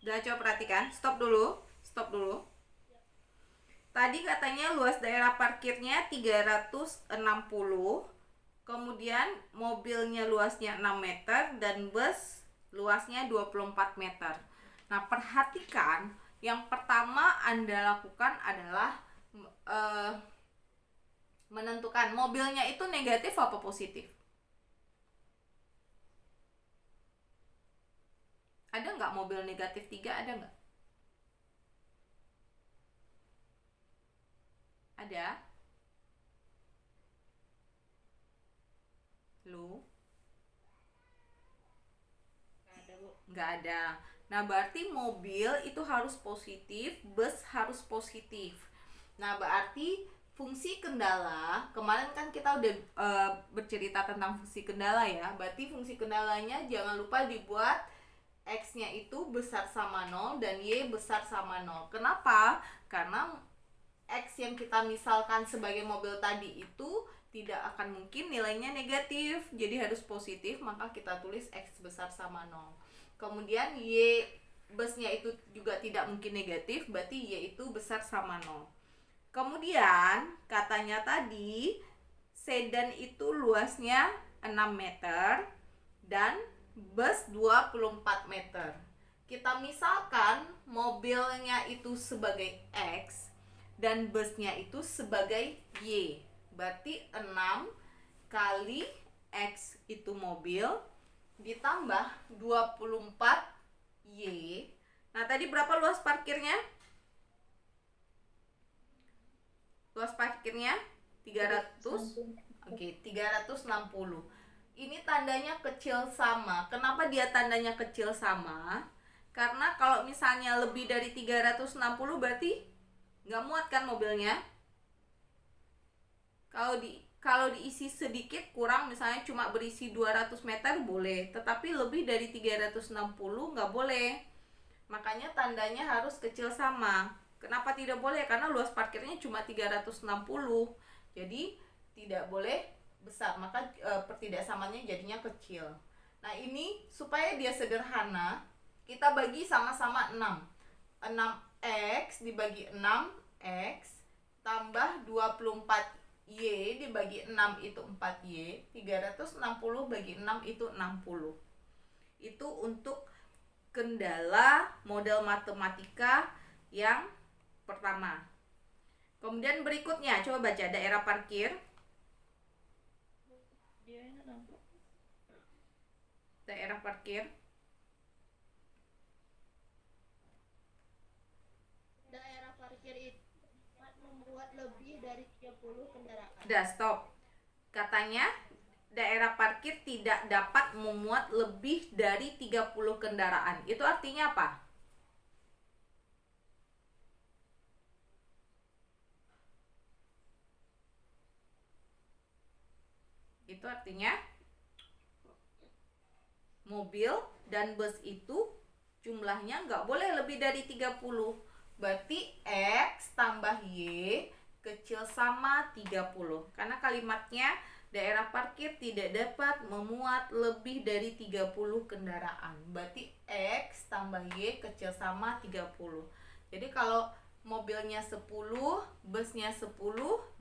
Udah, coba perhatikan. Stop dulu. Stop dulu. Tadi katanya luas daerah parkirnya 360. Kemudian mobilnya luasnya 6 meter dan bus luasnya 24 meter. Nah, perhatikan yang pertama Anda lakukan adalah eh, menentukan mobilnya itu negatif apa positif. Ada nggak mobil negatif 3? Ada nggak? Ada? Lu? Nggak ada. Nah, berarti mobil itu harus positif, bus harus positif. Nah, berarti fungsi kendala, kemarin kan kita udah bercerita tentang fungsi kendala ya. Berarti fungsi kendalanya jangan lupa dibuat X-nya itu besar sama 0 dan Y besar sama 0. Kenapa? Karena X yang kita misalkan sebagai mobil tadi itu tidak akan mungkin nilainya negatif, jadi harus positif, maka kita tulis X besar sama 0. Kemudian Y busnya itu juga tidak mungkin negatif, berarti Y itu besar sama 0. Kemudian katanya tadi sedan itu luasnya 6 meter dan bus 24 meter. Kita misalkan mobilnya itu sebagai X dan busnya itu sebagai Y. Berarti 6 kali X itu mobil ditambah 24 Y. Nah, tadi berapa luas parkirnya? Luas parkirnya 300. Oke, 360. Ini tandanya kecil sama. Kenapa dia tandanya kecil sama? Karena kalau misalnya lebih dari 360 berarti nggak muat kan mobilnya. Kalau diisi sedikit kurang, misalnya cuma berisi 200 meter boleh, tetapi lebih dari 360 nggak boleh. Makanya tandanya harus kecil sama. Kenapa tidak boleh? Karena luas parkirnya cuma 360. Jadi tidak boleh besar, maka pertidaksamannya jadinya kecil. Nah, ini supaya dia sederhana, kita bagi sama-sama 6. 6x dibagi 6x tambah 24 Y dibagi 6 itu 4Y, 360 bagi 6 itu 60. Itu untuk kendala model matematika yang pertama. Kemudian berikutnya, coba baca daerah parkir. Daerah parkir. Daerah parkir itu membuat lebih dari 30 kendaraan. Udah, stop. Katanya daerah parkir tidak dapat memuat lebih dari 30 kendaraan. Itu artinya apa? Itu artinya mobil dan bus itu jumlahnya nggak boleh lebih dari 30. Berarti X tambah Y kecil sama 30. Karena kalimatnya daerah parkir tidak dapat memuat lebih dari 30 kendaraan. Berarti X tambah Y kecil sama 30. Jadi kalau mobilnya 10, busnya 10,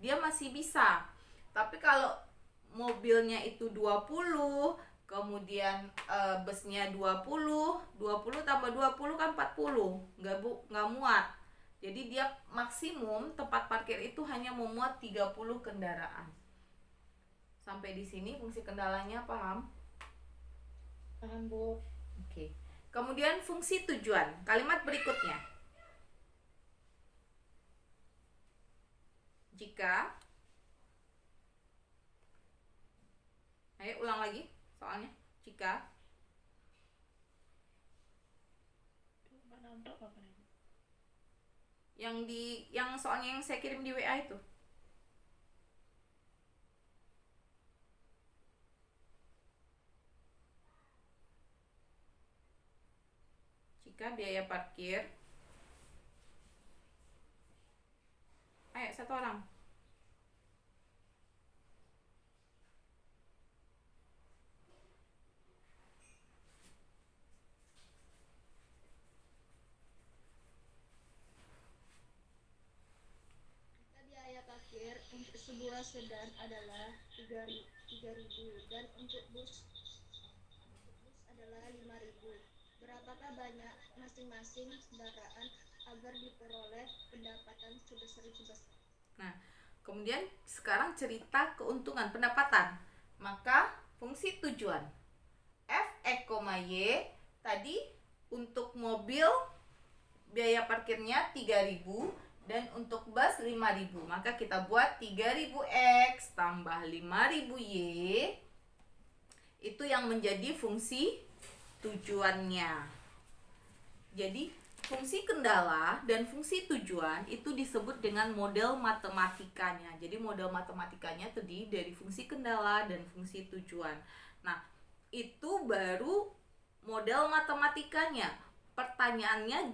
dia masih bisa. Tapi kalau mobilnya itu 20, kemudian busnya 20 tambah 20 kan 40, nggak muat. Jadi dia maksimum tempat parkir itu hanya memuat 30 kendaraan. Sampai di sini fungsi kendalanya paham? Paham, Bu. Oke. Kemudian fungsi tujuan. Kalimat berikutnya. Jika, ayo ulang lagi soalnya. Jika yang soalnya yang saya kirim di WA itu. Jika biaya parkir, ayo satu orang. untuk sebuah sedan adalah 3.000 dan untuk bus adalah 5.000. Berapakah banyak masing-masing kendaraan agar diperoleh pendapatan sebesar itu? Nah, kemudian sekarang cerita keuntungan pendapatan. Maka fungsi tujuan F, X, Y tadi untuk mobil biaya parkirnya 3.000 dan untuk bus 5.000. Maka kita buat 3.000 X tambah 5.000 Y itu yang menjadi fungsi tujuannya. Jadi fungsi kendala dan fungsi tujuan itu disebut dengan model matematikanya. Jadi model matematikanya terdiri dari fungsi kendala dan fungsi tujuan. Nah, itu baru model matematikanya. Pertanyaannya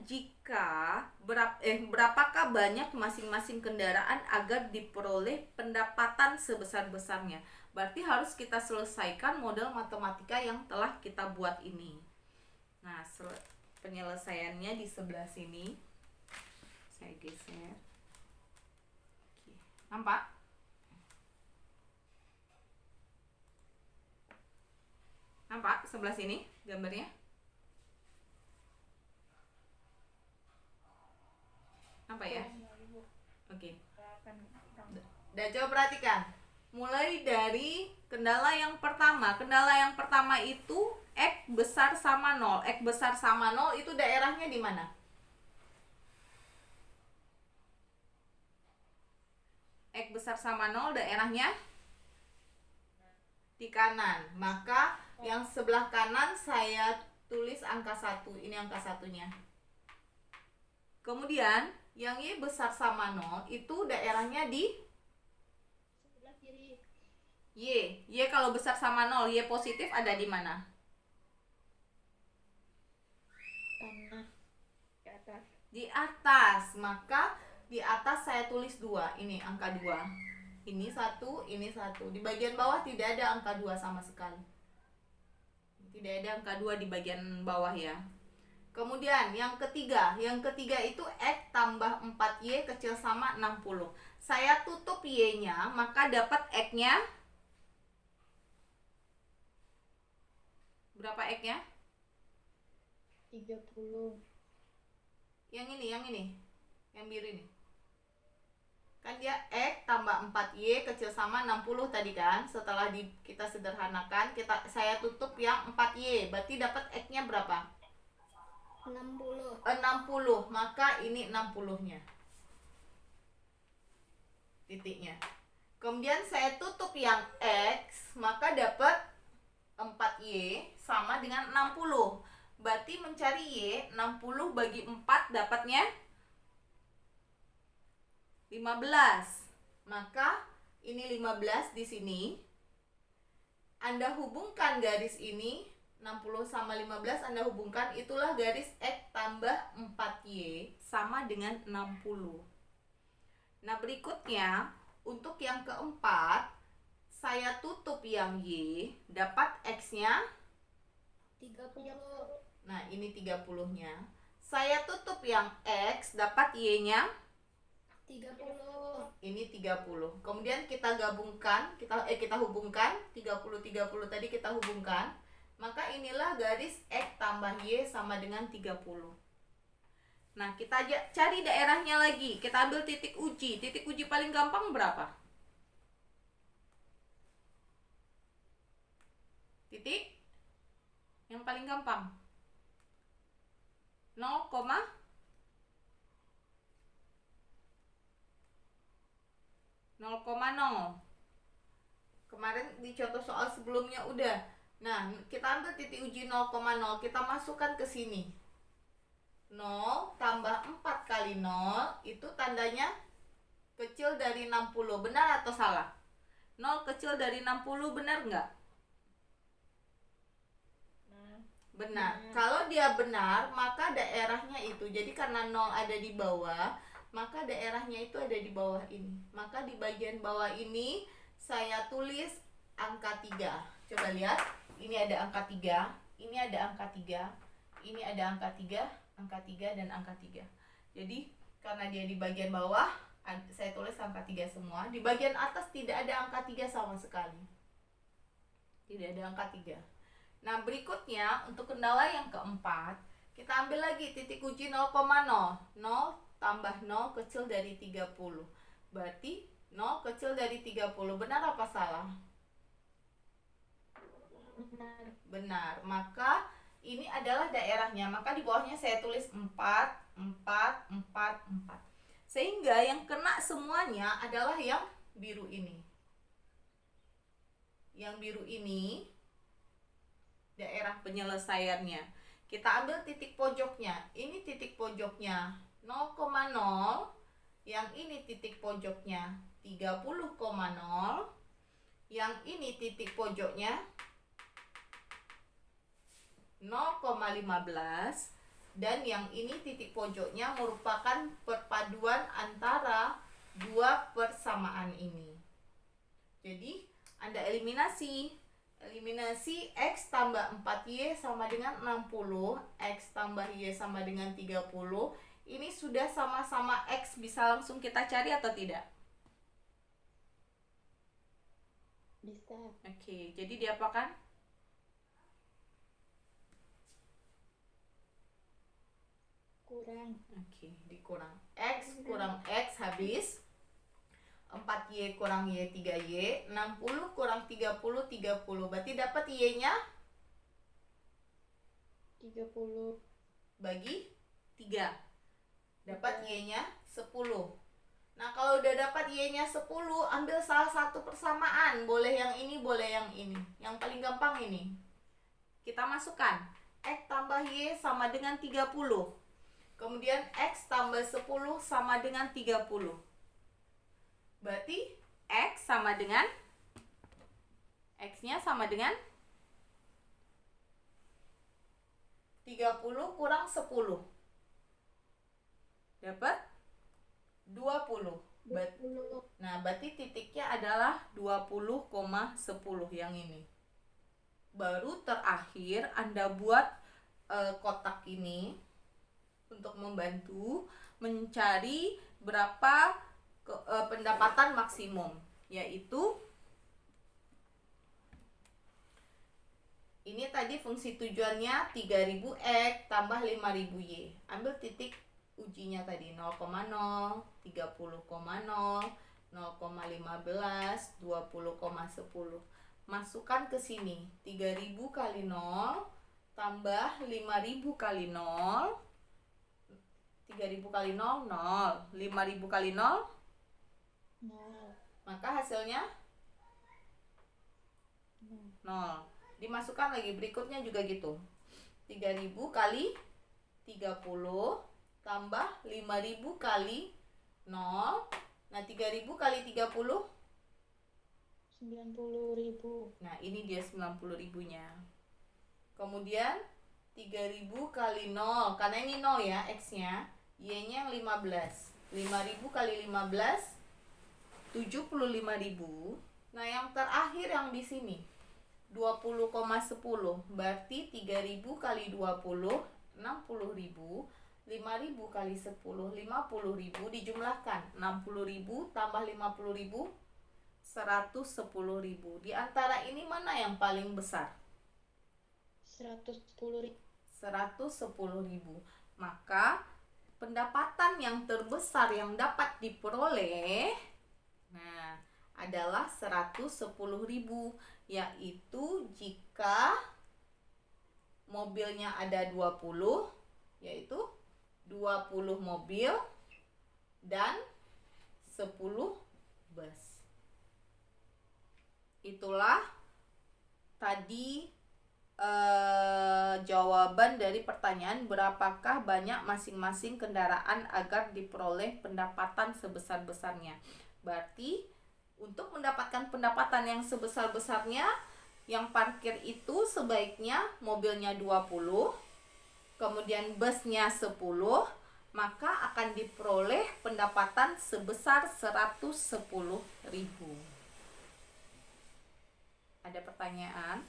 berapakah banyak masing-masing kendaraan agar diperoleh pendapatan sebesar-besarnya. Berarti harus kita selesaikan model matematika yang telah kita buat ini. Nah, penyelesaiannya di sebelah sini. Saya geser. Oke. Nampak? Nampak sebelah sini gambarnya? Nampak ya? Oke. Dan coba perhatikan. Mulai dari kendala yang pertama. Kendala yang pertama itu X besar sama 0. X besar sama 0 itu daerahnya di mana? X besar sama 0 daerahnya di kanan. Maka yang sebelah kanan saya tulis angka 1. Ini angka satunya. Kemudian yang Y besar sama 0 itu daerahnya di sebelah kiri. Y kalau besar sama 0, Y positif ada di mana? Tengah. Di atas. Di atas. Maka di atas saya tulis 2. Ini angka 2. Ini 1, ini 1. Di bagian bawah tidak ada angka 2 sama sekali. Tidak ada angka 2 di bagian bawah ya. Kemudian yang ketiga itu X tambah 4Y kecil sama 60. Saya tutup Y-nya, maka dapat X-nya berapa X-nya? 30. Yang ini. Yang biru ini. Kan dia X tambah 4Y kecil sama 60 tadi kan. Setelah kita sederhanakan, saya tutup yang 4Y. Berarti dapat X-nya berapa? 60. 60. Maka ini 60-nya. Titiknya. Kemudian saya tutup yang X, maka dapat 4Y sama dengan 60. Berarti mencari Y, 60 bagi 4 dapatnya 15. Maka ini 15 di sini. Anda hubungkan garis ini 60 sama 15 Anda hubungkan, itulah garis X tambah 4Y sama dengan 60. Nah, berikutnya untuk yang keempat saya tutup yang Y, dapat X-nya 30. Nah, ini 30-nya. Saya tutup yang X, dapat Y-nya 30. ini 30. Kemudian kita gabungkan, kita hubungkan 30 tadi kita hubungkan. Maka inilah garis X tambah Y sama dengan 30. Nah, kita cari daerahnya lagi. Kita ambil titik uji. Titik uji paling gampang berapa? Titik yang paling gampang 0, 0,0. Kemarin di contoh soal sebelumnya udah. Nah, kita ambil titik uji 0,0, kita masukkan ke sini. 0 tambah 4 kali 0 itu tandanya kecil dari 60. Benar atau salah? 0 kecil dari 60 benar nggak? Benar. Kalau dia benar, maka daerahnya itu. Jadi karena 0 ada di bawah, maka daerahnya itu ada di bawah ini. Maka di bagian bawah ini saya tulis angka 3. Coba lihat. Ini ada angka 3, ini ada angka 3, ini ada angka 3, angka 3 dan angka 3. Jadi karena dia di bagian bawah, Saya tulis angka 3 semua. Di bagian atas tidak ada angka 3 sama sekali. Tidak ada angka 3. Nah, berikutnya untuk kendala yang keempat, kita ambil lagi titik uji 0,0. 0 tambah 0 kecil dari 30. Berarti 0 kecil dari 30. Benar apa salah? Benar. Benar. Maka ini adalah daerahnya. Maka di bawahnya saya tulis 4, 4, 4, 4. Sehingga yang kena semuanya adalah yang biru ini. Yang biru ini daerah penyelesaiannya. Kita ambil titik pojoknya. Ini titik pojoknya 0,0. Yang ini titik pojoknya 30,0. Yang ini titik pojoknya 0,15. Dan yang ini titik pojoknya merupakan perpaduan antara dua persamaan ini. Jadi Anda eliminasi X tambah 4Y sama dengan 60, X tambah Y sama dengan 30. Ini sudah sama-sama X, bisa langsung kita cari atau tidak? Bisa. Oke, jadi diapakan? Kurang. Oke, dikurang. X kurang X habis 4Y kurang Y 3Y, 60 kurang 30 30. Berarti dapat Y-nya 30. bagi 3. Dapat Y-nya 10. Nah, kalau udah dapat Y-nya 10, ambil salah satu persamaan. Boleh yang ini, boleh yang ini. Yang paling gampang ini. Kita masukkan X tambah Y sama dengan 30. Kemudian X tambah 10 sama dengan 30. Berarti X sama dengan X-nya sama dengan 30 kurang 10. Dapat 20. 20. Nah, berarti titiknya adalah 20,10 yang ini. Baru terakhir Anda buat kotak ini untuk membantu mencari berapa pendapatan maksimum, yaitu ini tadi fungsi tujuannya 3000X tambah 5000Y. Ambil titik ujinya tadi 0,0, 30,0, 0,15, 20,10. Masukkan ke sini 3000 kali 0 tambah 5000 kali 0. 3000 kali 0, 0. 5000 kali 0, 0. maka hasilnya 0. Dimasukkan lagi, berikutnya juga gitu. 3000 kali 30 tambah 5000 kali 0. Nah, 3000 kali 30 90.000. Nah, ini dia 90.000-nya. Kemudian 3000 kali 0, karena ini 0 ya X-nya, Y-nya yang 15. 5000 kali 15 75.000. Nah, yang terakhir yang di sini 20,10. Berarti 3000 kali 20 60.000. 5000 kali 10 50.000 dijumlahkan. 60.000 tambah 50.000 110.000. Di antara ini mana yang paling besar? 110.000. 110.000. Maka pendapatan yang terbesar yang dapat diperoleh adalah 110.000, yaitu jika mobilnya ada 20, yaitu 20 mobil dan 10 bus. Itulah tadi jawaban dari pertanyaan berapakah banyak masing-masing kendaraan agar diperoleh pendapatan sebesar-besarnya. Berarti untuk mendapatkan pendapatan yang sebesar-besarnya, yang parkir itu sebaiknya mobilnya 20, kemudian busnya 10, maka akan diperoleh pendapatan sebesar 110.000. Ada pertanyaan?